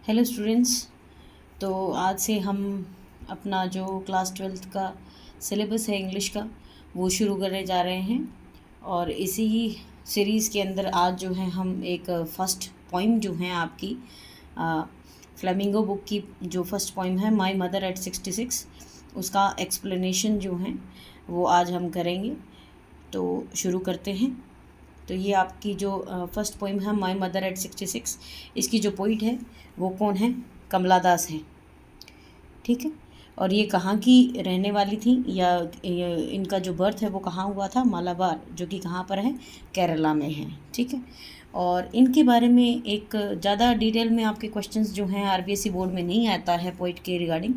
Hello students. तो आज से हम अपना जो क्लास 12th का सिलेबस है इंग्लिश का वो शुरू करने जा रहे हैं। और इसी सीरीज़ के अंदर आज जो है हम एक फ़र्स्ट पोइम जो है आपकी फ्लेमिंगो बुक की जो फर्स्ट पोइम है माय मदर एट 66, उसका एक्सप्लेनेशन जो है वो आज हम करेंगे। तो शुरू करते हैं। तो ये आपकी जो फर्स्ट पोइम है माय मदर एट 66, इसकी जो पोइट है वो कौन है? कमला दास हैं। ठीक है। और ये कहाँ की रहने वाली थी या इनका जो बर्थ है वो कहाँ हुआ था? मालाबार, जो कि कहाँ पर है? केरला में है। ठीक है। और इनके बारे में एक ज़्यादा डिटेल में आपके क्वेश्चंस जो हैं आरबीएसई बोर्ड में नहीं आता है पोइट के रिगार्डिंग,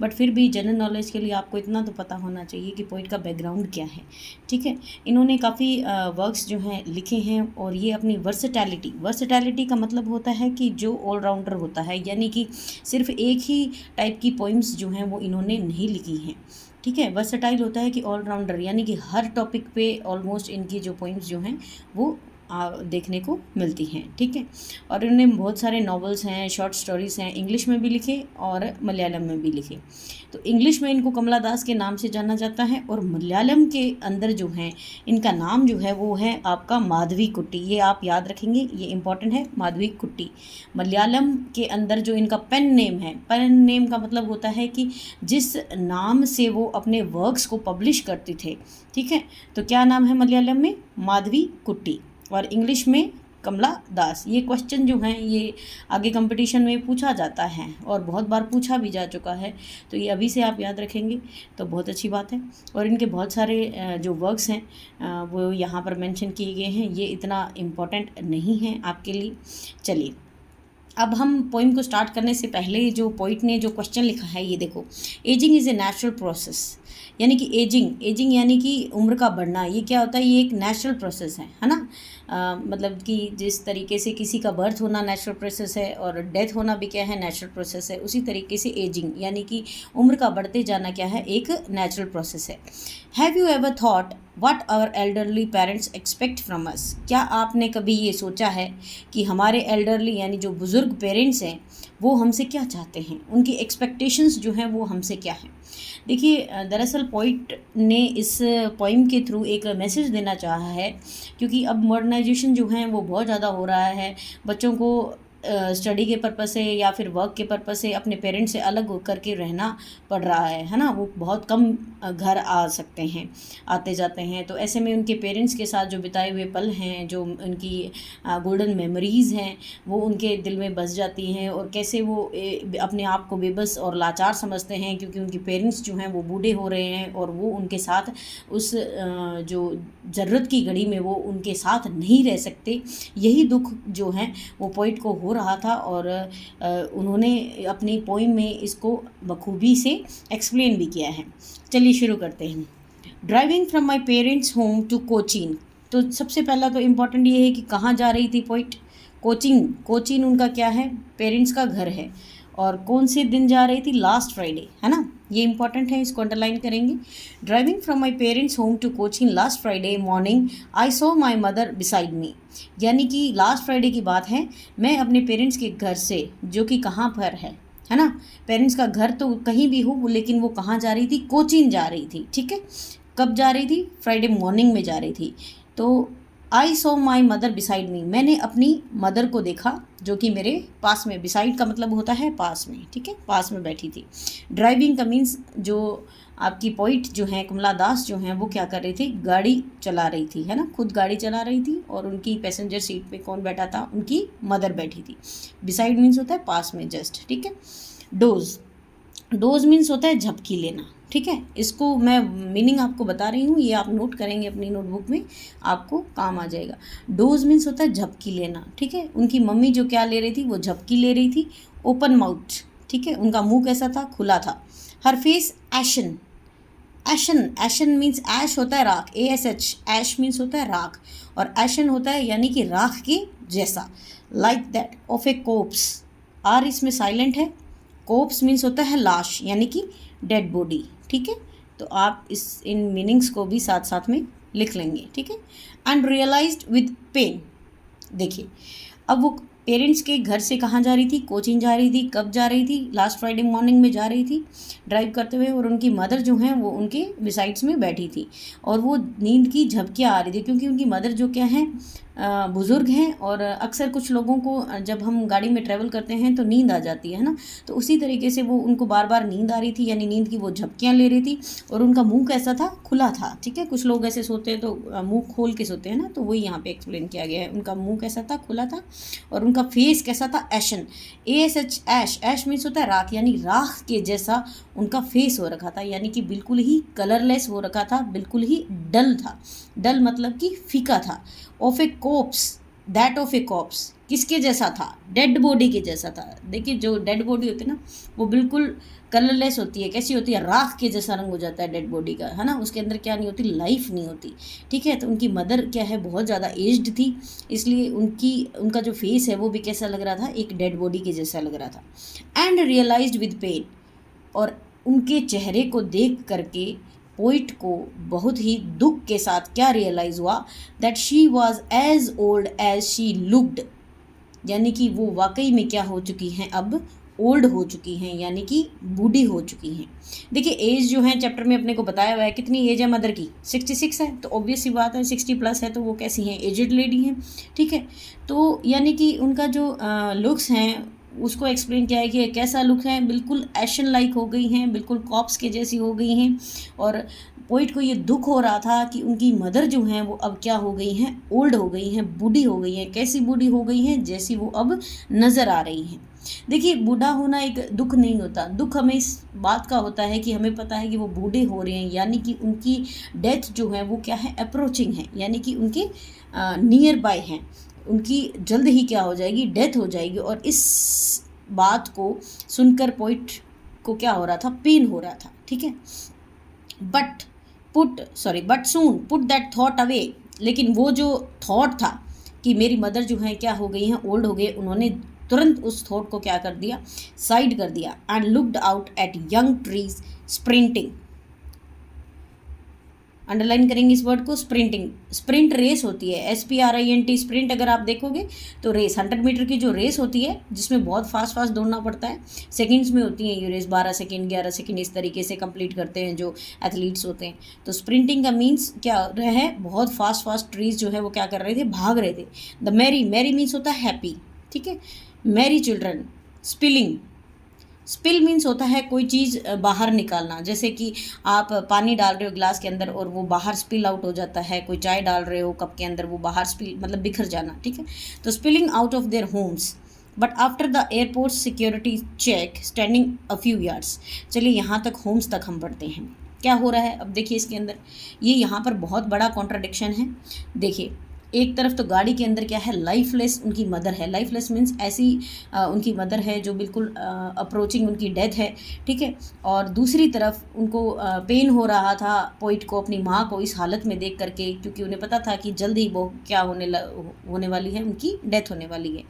बट फिर भी जनरल नॉलेज के लिए आपको इतना तो पता होना चाहिए कि पोइट का बैकग्राउंड क्या है। ठीक है। इन्होंने काफ़ी वर्क्स जो हैं लिखे हैं और ये अपनी वर्सेटैलिटी का मतलब होता है कि जो ऑलराउंडर होता है, यानी कि सिर्फ एक ही टाइप की पोइम्स जो हैं वो इन्होंने नहीं लिखी हैं। ठीक है। वर्सेटाइल होता है कि ऑलराउंडर, यानी कि हर टॉपिक पे ऑलमोस्ट इनकी जो पोइम्स जो हैं वो देखने को मिलती हैं। ठीक है। और इन्होंने बहुत सारे नॉवेल्स हैं, शॉर्ट स्टोरीज़ हैं, इंग्लिश में भी लिखे और मलयालम में भी लिखे। तो इंग्लिश में इनको कमला दास के नाम से जाना जाता है और मलयालम के अंदर जो है इनका नाम जो है वो है आपका माधवी कुट्टी। ये आप याद रखेंगे, ये इंपॉर्टेंट है, माधवी कुट्टी। मलयालम के अंदर जो इनका पेन नेम है, पेन नेम का मतलब होता है कि जिस नाम से वो अपने वर्क्स को पब्लिश करते थे। ठीक है। तो क्या नाम है मलयालम में? माधवी कुट्टी। और इंग्लिश में कमला दास। ये क्वेश्चन जो हैं ये आगे कंपटीशन में पूछा जाता है और बहुत बार पूछा भी जा चुका है, तो ये अभी से आप याद रखेंगे तो बहुत अच्छी बात है। और इनके बहुत सारे जो वर्क्स हैं वो यहाँ पर मेंशन किए गए हैं, ये इतना इम्पोर्टेंट नहीं है आपके लिए। चलिए, अब हम पोइम को स्टार्ट करने से पहले जो पोइट ने जो क्वेश्चन लिखा है ये देखो। Ageing is a natural process, यानी कि एजिंग यानी कि उम्र का बढ़ना, ये क्या होता है? ये एक नेचुरल प्रोसेस है ना। मतलब कि जिस तरीके से किसी का बर्थ होना नेचुरल प्रोसेस है और डेथ होना भी क्या है? नेचुरल प्रोसेस है। उसी तरीके से एजिंग यानी कि उम्र का बढ़ते जाना क्या है? एक नेचुरल प्रोसेस है। Have you ever thought what our elderly parents expect from us? क्या आपने कभी ये सोचा है कि हमारे एल्डरली यानी जो बुज़ुर्ग पेरेंट्स हैं वो हमसे क्या चाहते हैं, उनकी एक्सपेक्टेशंस जो हैं वो हमसे क्या हैं? देखिए, दरअसल पोइट ने इस पोइम के थ्रू एक मैसेज देना चाहा है, क्योंकि अब मॉडर्नाइजेशन जो है वो बहुत ज़्यादा हो रहा है। बच्चों को स्टडी के पर्पज़ से या फिर वर्क के पर्पज़ से अपने पेरेंट्स से अलग होकर के रहना पड़ रहा है ना। वो बहुत कम घर आ सकते हैं, आते जाते हैं। तो ऐसे में उनके पेरेंट्स के साथ जो बिताए हुए पल हैं, जो उनकी गोल्डन मेमोरीज़ हैं, वो उनके दिल में बस जाती हैं। और कैसे वो अपने आप को बेबस और लाचार समझते हैं, क्योंकि उनके पेरेंट्स जो हैं वो बूढ़े हो रहे हैं और वो उनके साथ उस जो ज़रूरत की घड़ी में वो उनके साथ नहीं रह सकते। यही दुख जो है वो पोइट को हो रहा था और उन्होंने अपनी पोइम में इसको बखूबी से एक्सप्लेन भी किया है। चलिए शुरू करते हैं। Driving from my parents home to Cochin. तो सबसे पहला तो इम्पॉर्टेंट ये है कि कहाँ जा रही थी पोइट? कोचीन उनका क्या है? पेरेंट्स का घर है। और कौन से दिन जा रही थी? लास्ट फ्राइडे, है ना। ये इंपॉर्टेंट है, इसको अंडरलाइन करेंगे। Driving from my parents home to Cochin last Friday morning I saw my mother beside me. यानी कि लास्ट फ्राइडे की बात है, मैं अपने पेरेंट्स के घर से, जो कि कहाँ पर है ना। पेरेंट्स का घर तो कहीं भी हो, लेकिन वो कहाँ जा रही थी? कोचीन जा रही थी। ठीक है। कब जा रही थी? फ्राइडे मॉर्निंग में जा रही थी। तो आई सॉ माई मदर बिसाइड मी, मैंने अपनी मदर को देखा जो कि मेरे पास में, बिसाइड का मतलब होता है पास में। ठीक है, पास में बैठी थी। ड्राइविंग का मीन्स जो आपकी पोइट जो है कमला दास जो हैं वो क्या कर रही थी? गाड़ी चला रही थी, है ना। खुद गाड़ी चला रही थी और उनकी पैसेंजर सीट पे कौन बैठा था? उनकी मदर बैठी थी। बिसाइड मीन्स होता है पास में, जस्ट। ठीक है। डोज मीन्स होता है झपकी लेना। ठीक है। इसको मैं मीनिंग आपको बता रही हूँ, ये आप नोट करेंगे अपनी नोटबुक में, आपको काम आ जाएगा। डोज मीन्स होता है झपकी लेना। ठीक है। उनकी मम्मी जो क्या ले रही थी? वो झपकी ले रही थी, ओपन माउथ। ठीक है। उनका मुंह कैसा था? खुला था। हर फेस एशन। एशन मीन्स ऐश होता है राख, ASH। ऐश मीन्स होता है राख और एशन होता है यानी कि राख के जैसा। Like that of a corpse. R इसमें साइलेंट है। कोप्स मीन्स होता है लाश, यानी कि डेड बॉडी। ठीक है। तो आप इन मीनिंग्स को भी साथ साथ में लिख लेंगे। ठीक है। And realised with pain. देखिए, अब वो पेरेंट्स के घर से कहाँ जा रही थी, कोचिंग जा रही थी, कब जा रही थी, लास्ट फ्राइडे मॉर्निंग में जा रही थी ड्राइव करते हुए, और उनकी मदर जो हैं वो उनके बिसाइड्स में बैठी थी और वो नींद की झपकियाँ आ रही थी, क्योंकि उनकी मदर जो क्या है बुज़ुर्ग हैं, और अक्सर कुछ लोगों को जब हम गाड़ी में ट्रैवल करते हैं तो नींद आ जाती है ना, तो उसी तरीके से वो उनको बार बार नींद आ रही थी, यानी नींद की वो झपकियाँ ले रही थी, और उनका मुंह कैसा था, खुला था। ठीक है, कुछ लोग ऐसे सोते हैं तो मुंह खोल के सोते हैं ना, तो वही यहाँ पे एक्सप्लेन किया गया है। उनका मुंह कैसा था, खुला था, और उनका फेस कैसा था, एशन, ASH, ऐश, ऐश मीन्स होता है राख, यानी राख के जैसा उनका फेस हो रखा था, यानी कि बिल्कुल ही कलरलेस हो रखा था, बिल्कुल ही डल था। डल मतलब कि फीका था। Of a corpse, that of a corpse, किसके जैसा था, डेड बॉडी के जैसा था। देखिए जो डेड बॉडी होती है ना वो बिल्कुल कलरलेस होती है, कैसी होती है, राख के जैसा रंग हो जाता है डेड बॉडी का, है ना, उसके अंदर क्या नहीं होती, लाइफ नहीं होती। ठीक है, तो उनकी मदर क्या है, बहुत ज़्यादा एज्ड थी, इसलिए उनका जो फेस है वो भी कैसा लग रहा था, एक डेड बॉडी के जैसा लग रहा था। एंड रियलाइज्ड विद पेन, और उनके चेहरे को देख करके पोइट को बहुत ही दुख के साथ क्या रियलाइज़ हुआ, that she was as old as she looked, यानी कि वो वाकई में क्या हो चुकी हैं, अब ओल्ड हो चुकी हैं, यानी कि बूढ़ी हो चुकी हैं। देखिए एज जो है चैप्टर में अपने को बताया हुआ है, कितनी एज है मदर की, 66 है, तो ऑब्वियस सी बात है 60+ है, तो वो कैसी हैं, एजड लेडी हैं। ठीक है, तो यानी कि उनका जो लुक्स हैं उसको एक्सप्लेन किया है कि कैसा लुक है, बिल्कुल एशन लाइक हो गई हैं, बिल्कुल कॉप्स के जैसी हो गई हैं, और पोइट को ये दुख हो रहा था कि उनकी मदर जो हैं वो अब क्या हो गई हैं, ओल्ड हो गई हैं, बूढ़ी हो गई हैं। कैसी बूढ़ी हो गई हैं, जैसी वो अब नज़र आ रही हैं। देखिए बूढ़ा होना एक दुख नहीं होता, दुख हमें इस बात का होता है कि हमें पता है कि वो बूढ़े हो रहे हैं, यानी कि उनकी डेथ जो है वो क्या है, अप्रोचिंग है, यानी कि उनके नियर बाय हैं, उनकी जल्द ही क्या हो जाएगी, डेथ हो जाएगी। और इस बात को सुनकर पोइट को क्या हो रहा था, पेन हो रहा था। ठीक है, but soon put that thought away, लेकिन वो जो थॉट था कि मेरी मदर जो है क्या हो गई हैं, ओल्ड हो गए, उन्होंने तुरंत उस थॉट को क्या कर दिया, साइड कर दिया। And looked out at young trees sprinting, underline करेंगे इस वर्ड को, स्प्रिंटिंग। स्प्रिंट रेस होती है, SPRINT, स्प्रिंट अगर आप देखोगे तो रेस, 100 मीटर की जो रेस होती है जिसमें बहुत फास्ट दौड़ना पड़ता है, सेकंड्स में होती है ये रेस, 12 सेकंड 11 सेकंड इस तरीके से कंप्लीट करते हैं जो एथलीट्स होते हैं। तो स्प्रिंटिंग का मीन्स क्या है, बहुत फास्ट ट्रीज जो है वो क्या कर रहे थे, भाग रहे थे। द मैरी, मैरी मीन्स होता है हैप्पी। ठीक है, Mary children. Spilling, spill means होता है कोई चीज़ बाहर निकालना, जैसे कि आप पानी डाल रहे हो ग्लास के अंदर और वो बाहर स्पिल आउट हो जाता है, कोई चाय डाल रहे हो कप के अंदर, वो बाहर स्पिल मतलब बिखर जाना। ठीक है, तो spilling out of their homes but after the airport security check standing a few yards. चलिए यहाँ तक होम्स तक हम बढ़ते हैं, क्या हो रहा है अब देखिए इसके अंदर, ये यहाँ पर बहुत बड़ा कॉन्ट्राडिक्शन है। देखिए एक तरफ तो गाड़ी के अंदर क्या है, लाइफलेस उनकी मदर है, लाइफलेस मीन्स ऐसी उनकी मदर है जो बिल्कुल अप्रोचिंग उनकी डेथ है। ठीक है, और दूसरी तरफ उनको पेन हो रहा था पोइट को अपनी माँ को इस हालत में देख करके, क्योंकि उन्हें पता था कि जल्द ही वो क्या होने वाली है, उनकी डेथ होने वाली है।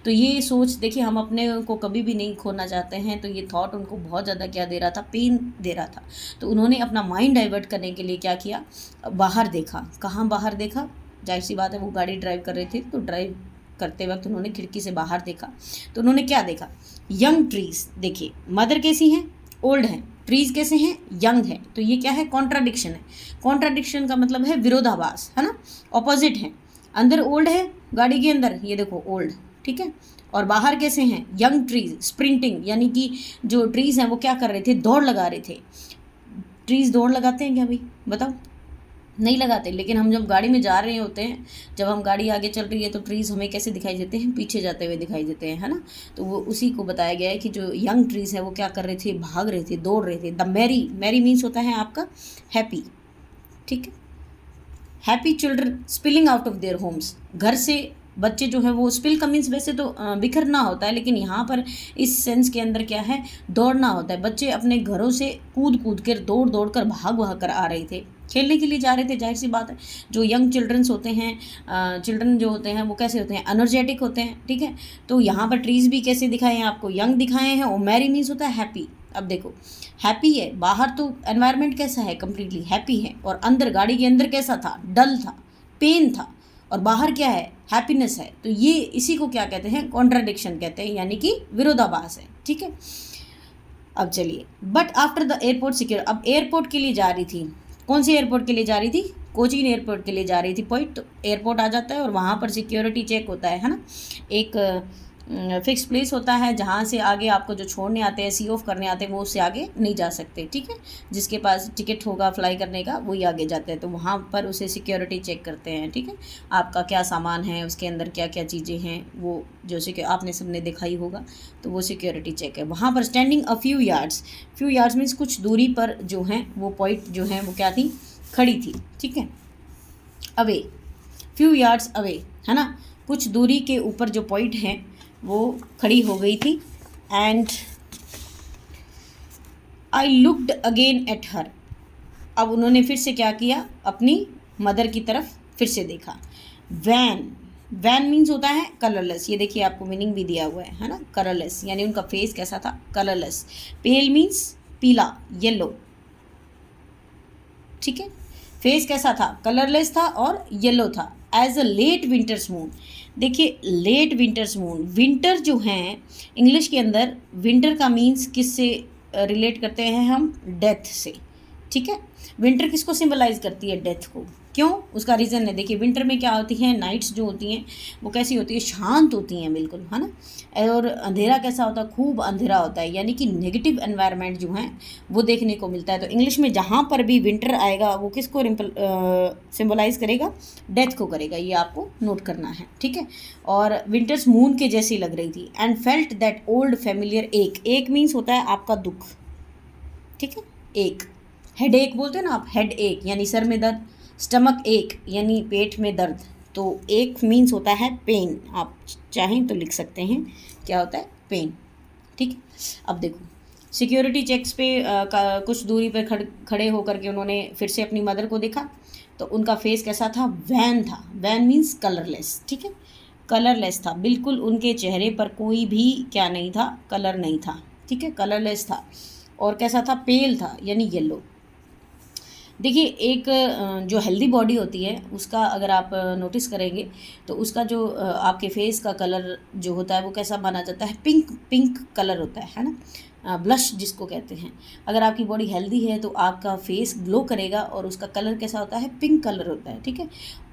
तो ये सोच देखिए, हम अपने को कभी भी नहीं खोना चाहते हैं, तो ये थॉट उनको बहुत ज़्यादा क्या दे रहा था, पेन दे रहा था। तो उन्होंने अपना माइंड डाइवर्ट करने के लिए क्या किया, बाहर देखा। कहाँ बाहर देखा, जाहिर सी बात है वो गाड़ी ड्राइव कर रहे थे, तो ड्राइव करते वक्त उन्होंने खिड़की से बाहर देखा, तो उन्होंने क्या देखा, यंग ट्रीज। देखिए मदर कैसी हैं, ओल्ड हैं, ट्रीज कैसे हैं, यंग है, तो ये क्या है, कॉन्ट्राडिक्शन है। कॉन्ट्राडिक्शन का मतलब है विरोधाभास, है ना, ऑपोजिट है। अंदर ओल्ड है गाड़ी के अंदर, ये देखो ओल्ड, ठीक है, और बाहर कैसे हैं, यंग ट्रीज स्प्रिंटिंग, यानी कि जो ट्रीज हैं वो क्या कर रहे थे, दौड़ लगा रहे थे। ट्रीज दौड़ लगाते हैं क्या भाई, बताओ, नहीं लगाते। लेकिन हम जब गाड़ी में जा रहे होते हैं, जब हम गाड़ी आगे चल रही है तो ट्रीज़ हमें कैसे दिखाई देते हैं, पीछे जाते हुए दिखाई देते हैं, है ना। तो वो उसी को बताया गया है कि जो यंग ट्रीज़ है वो क्या कर रहे थे, भाग रहे थे, दौड़ रहे थे। द मैरी, मैरी मीन्स होता है आपका हैप्पी। ठीक है, happy children spilling out of their Holmes, घर से बच्चे जो है वो, स्पिल का मीन्स वैसे तो बिखरना होता है, लेकिन यहाँ पर इस सेंस के अंदर क्या है, दौड़ना होता है। बच्चे अपने घरों से कूद कर दौड़ कर भाग कर आ रहे थे, खेलने के लिए जा रहे थे। जाहिर सी बात है जो यंग चिल्ड्रंस होते हैं, चिल्ड्रन जो होते हैं वो कैसे होते हैं, एनर्जेटिक होते हैं। ठीक है, तो यहाँ पर ट्रीज़ भी कैसे दिखाए हैं आपको, यंग दिखाए हैं। और मैरी मीन्स होता है हैप्पी। अब देखो हैप्पी है, बाहर तो एनवायरनमेंट कैसा है, कम्प्लीटली हैप्पी है, और अंदर गाड़ी के अंदर कैसा था, डल था, पेन था। और बाहर क्या है, हैप्पीनेस है। तो ये इसी को क्या कहते हैं, कॉन्ट्राडिक्शन कहते हैं, यानी कि विरोधाभास है। ठीक है, अब चलिए, but after the airport secure, अब एयरपोर्ट के लिए जा रही थी, कौन सी एयरपोर्ट के लिए जा रही थी, कोचीन एयरपोर्ट के लिए जा रही थी पॉइंट। तो एयरपोर्ट आ जाता है और वहाँ पर सिक्योरिटी चेक होता है ना, एक फिक्स प्लेस होता है जहाँ से आगे आपको जो छोड़ने आते हैं, सी ऑफ करने आते हैं, वो उससे आगे नहीं जा सकते। ठीक है, जिसके पास टिकट होगा फ्लाई करने का वही आगे जाते हैं। तो वहाँ पर उसे सिक्योरिटी चेक करते हैं। ठीक है, आपका क्या सामान है, उसके अंदर क्या क्या चीज़ें हैं, वो जैसे कि आपने सबने देखा ही होगा, तो वो सिक्योरिटी चेक है। वहाँ पर standing a few yards means कुछ दूरी पर जो हैं वो पॉइंट जो हैं वो क्या थी, खड़ी थी। ठीक है, अवे, फ्यू यार्ड्स अवे है ना, कुछ दूरी के ऊपर जो पॉइंट हैं वो खड़ी हो गई थी। And I looked again at her, अब उन्होंने फिर से क्या किया, अपनी मदर की तरफ फिर से देखा। वैन मीन्स होता है कलरलेस, ये देखिए आपको मीनिंग भी दिया हुआ है ना, कलरलेस यानी उनका फेस कैसा था, कलरलेस। पेल मीन्स पीला, येलो। ठीक है, फेस कैसा था, कलरलेस था और येलो था। As a late winter's moon, देखिए लेट विंटर्स मून, विंटर जो हैं इंग्लिश के अंदर विंटर का मीन्स किससे रिलेट करते हैं हम, डेथ से। ठीक है, विंटर किसको सिंबलाइज करती है, डेथ को। क्यों, उसका रीज़न है, देखिए विंटर में क्या होती हैं, नाइट्स जो होती हैं वो कैसी होती है, शांत होती हैं बिल्कुल, है ना। और अंधेरा कैसा होता है, खूब अंधेरा होता है, यानी कि नेगेटिव एनवायरनमेंट जो है वो देखने को मिलता है। तो इंग्लिश में जहाँ पर भी विंटर आएगा वो किसको सिंबलाइज करेगा, डेथ को करेगा, ये आपको नोट करना है। ठीक है, और विंटर्स मून के जैसी लग रही थी। And felt that old familiar एक मीन्स होता है आपका दुख। ठीक है, एक हेड एक बोलते हैं ना आप, हेड एक यानी सर में दर्द, स्टमक एक यानी पेट में दर्द। तो एक मीन्स होता है पेन, आप चाहें तो लिख सकते हैं क्या होता है, पेन। ठीक, अब देखो सिक्योरिटी चेक्स पे कुछ दूरी पर खड़े होकर के उन्होंने फिर से अपनी मदर को देखा। तो उनका फेस कैसा था, वैन था, वैन मीन्स कलरलेस। ठीक है, कलरलेस था, बिल्कुल उनके चेहरे पर कोई भी क्या नहीं था, कलर नहीं था। ठीक है, कलरलेस था। और कैसा था, पेल था यानी येलो। देखिए एक जो हेल्दी बॉडी होती है उसका अगर आप नोटिस करेंगे तो उसका जो आपके फेस का कलर जो होता है वो कैसा माना जाता है, पिंक कलर होता है ना, ब्लश जिसको कहते हैं। अगर आपकी बॉडी हेल्दी है तो आपका फेस ग्लो करेगा और उसका कलर कैसा होता है, पिंक कलर होता है। ठीक है,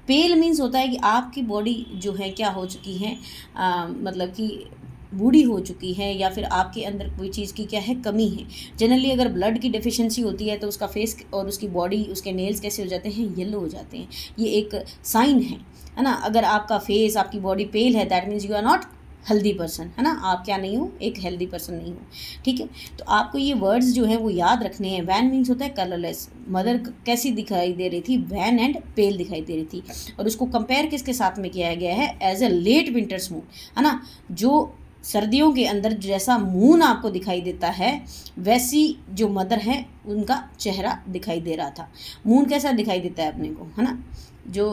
पेल मीन्स होता है कि आपकी बॉडी जो है क्या हो चुकी है, मतलब कि बूढ़ी हो चुकी है या फिर आपके अंदर कोई चीज़ की क्या है, कमी है। जनरली अगर ब्लड की डिफिशिएंसी होती है तो उसका फेस और उसकी बॉडी, उसके नेल्स कैसे हो जाते हैं, येलो हो जाते हैं। ये एक साइन है ना। अगर आपका फेस, आपकी बॉडी पेल है, that means you are not healthy person, है ना, आप क्या नहीं हो, एक हेल्दी पर्सन नहीं हो। ठीक है, तो आपको ये वर्ड्स जो हैं वो याद रखने हैं। वैन मीन्स होता है कलरलेस, मदर कैसी दिखाई दे रही थी, वैन एंड पेल दिखाई दे रही थी। और उसको कंपेयर किसके साथ में किया गया है, as a late winter's moon, है ना। जो सर्दियों के अंदर जैसा मून आपको दिखाई देता है वैसी जो मदर है उनका चेहरा दिखाई दे रहा था। मून कैसा दिखाई देता है अपने को, है ना। जो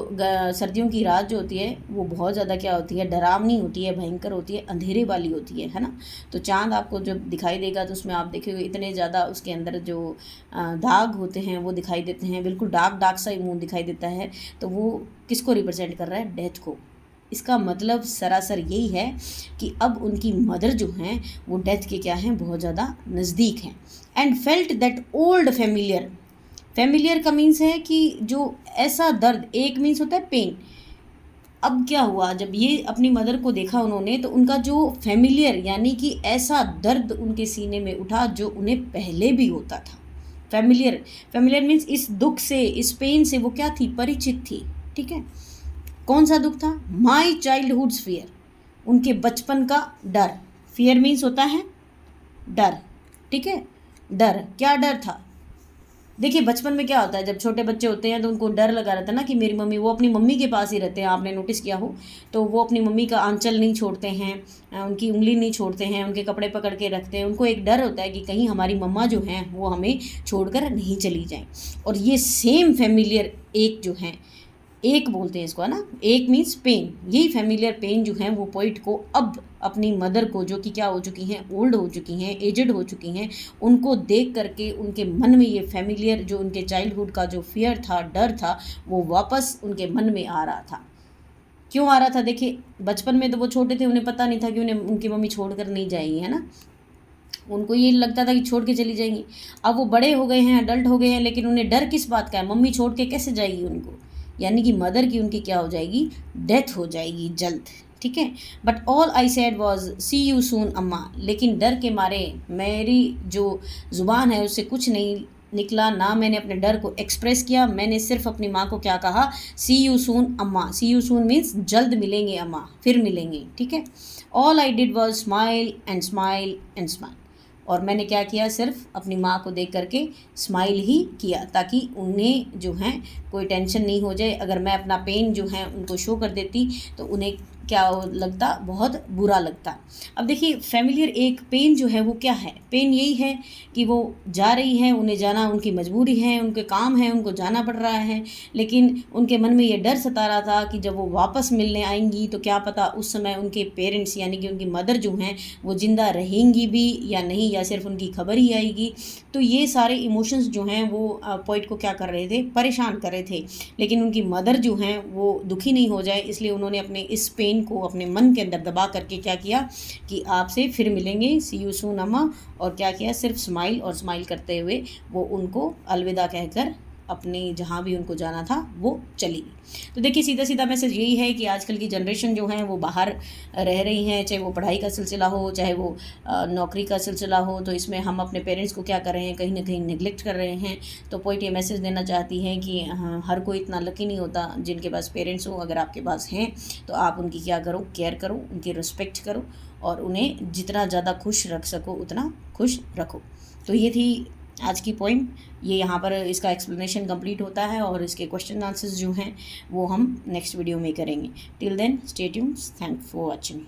सर्दियों की रात जो होती है वो बहुत ज़्यादा क्या होती है, डरावनी होती है, भयंकर होती है, अंधेरे वाली होती है ना। तो चांद आपको जब दिखाई देगा तो उसमें आप देखेंगे इतने ज़्यादा उसके अंदर जो दाग होते हैं वो दिखाई देते हैं, बिल्कुल डार्क सा ही मून दिखाई देता है। तो वो किसको रिप्रेजेंट कर रहा है, डेथ को। इसका मतलब सरासर यही है कि अब उनकी मदर जो हैं वो डेथ के क्या हैं, बहुत ज़्यादा नज़दीक हैं। And felt that old familiar का मीन्स है कि जो ऐसा दर्द, एक मीन्स होता है पेन। अब क्या हुआ, जब ये अपनी मदर को देखा उन्होंने तो उनका जो फेमिलियर यानी कि ऐसा दर्द उनके सीने में उठा जो उन्हें पहले भी होता था। फेमिलियर मीन्स इस दुख से, इस पेन से वो क्या थी, परिचित थी। ठीक है, कौन सा दुख था, माई चाइल्डहुड्स फियर, उनके बचपन का डर। फियर मीन्स होता है डर। ठीक है, डर, क्या डर था। देखिए बचपन में क्या होता है, जब छोटे बच्चे होते हैं तो उनको डर लगा रहता है ना कि मेरी मम्मी, वो अपनी मम्मी के पास ही रहते हैं, आपने नोटिस किया हो तो वो अपनी मम्मी का आंचल नहीं छोड़ते हैं, उनकी उंगली नहीं छोड़ते हैं, उनके कपड़े पकड़ के रखते हैं। उनको एक डर होता है कि कहीं हमारी मम्मा जो हैं वो हमें छोड़कर नहीं चली जाएं। और ये सेम फेमिलियर एक जो हैं, एक बोलते हैं इसको, है ना, एक मीन्स पेन। यही फेमिलियर पेन जो है वो पोइट को अब अपनी मदर को, जो कि क्या हो चुकी हैं, ओल्ड हो चुकी हैं, एजड हो चुकी हैं, उनको देख करके उनके मन में ये फेमिलियर जो उनके चाइल्डहुड का जो फियर था, डर था, वो वापस उनके मन में आ रहा था। क्यों आ रहा था? देखिए बचपन में तो वो छोटे थे, उन्हें पता नहीं था कि उन्हें उनकी मम्मी छोड़कर नहीं जाएगी, है ना। उनको ये लगता था कि छोड़ के चली जाएंगी। अब वो बड़े हो गए हैं, अडल्ट हो गए हैं, लेकिन उन्हें डर किस बात का है? मम्मी छोड़ के कैसे जाएगी उनको, यानी कि मदर की उनकी क्या हो जाएगी, डेथ हो जाएगी जल्द, ठीक है। But all I said was see you soon amma, लेकिन डर के मारे मेरी जो ज़ुबान है उससे कुछ नहीं निकला, ना मैंने अपने डर को एक्सप्रेस किया। मैंने सिर्फ अपनी माँ को क्या कहा, सी यू सून अम्मा। सी यू सून मीन्स जल्द मिलेंगे अम्मा, फिर मिलेंगे, ठीक है। All I did was smile and smile and smile, और मैंने क्या किया, सिर्फ अपनी माँ को देख करके स्माइल ही किया, ताकि उन्हें जो है कोई टेंशन नहीं हो जाए। अगर मैं अपना पेन जो है उनको शो कर देती तो उन्हें क्या लगता, बहुत बुरा लगता। अब देखिए फैमिलियर एक पेन जो है वो क्या है, पेन यही है कि वो जा रही है, उन्हें जाना उनकी मजबूरी है, उनके काम है, उनको जाना पड़ रहा है, लेकिन उनके मन में ये डर सता रहा था कि जब वो वापस मिलने आएंगी तो क्या पता उस समय उनके पेरेंट्स यानी कि उनकी मदर जो हैं वो ज़िंदा रहेंगी भी या नहीं, या सिर्फ उनकी खबर ही आएगी। तो ये सारे इमोशंस जो हैं वो पोइट को क्या कर रहे थे, परेशान कर रहे थे। लेकिन उनकी मदर जो हैं वो दुखी नहीं हो जाए, इसलिए उन्होंने अपने इस पेन को अपने मन के अंदर दबा करके क्या किया कि आपसे फिर मिलेंगे, सी यू सून अम्मा, और क्या किया, सिर्फ स्माइल और स्माइल करते हुए वो उनको अलविदा कहकर अपने जहाँ भी उनको जाना था वो चली गई। तो देखिए सीधा सीधा मैसेज यही है कि आजकल की जनरेशन जो है वो बाहर रह रही हैं, चाहे वो पढ़ाई का सिलसिला हो, चाहे वो नौकरी का सिलसिला हो, तो इसमें हम अपने पेरेंट्स को क्या कर रहे हैं, कहीं ना कहीं निगलेक्ट कर रहे हैं। तो पोइट ये मैसेज देना चाहती हैं कि हर कोई इतना लकी नहीं होता जिनके पास पेरेंट्स हो। अगर आपके पास हैं तो आप उनकी क्या करो, केयर करो, उनकी रिस्पेक्ट करो, और उन्हें जितना ज़्यादा खुश रख सको उतना खुश रखो। तो ये थी आज की पोइम। ये यहाँ पर इसका एक्सप्लेनेशन कंप्लीट होता है, और इसके क्वेश्चन आंसर्स जो हैं वो हम नेक्स्ट वीडियो में करेंगे। Till then stay tuned, thank for watching.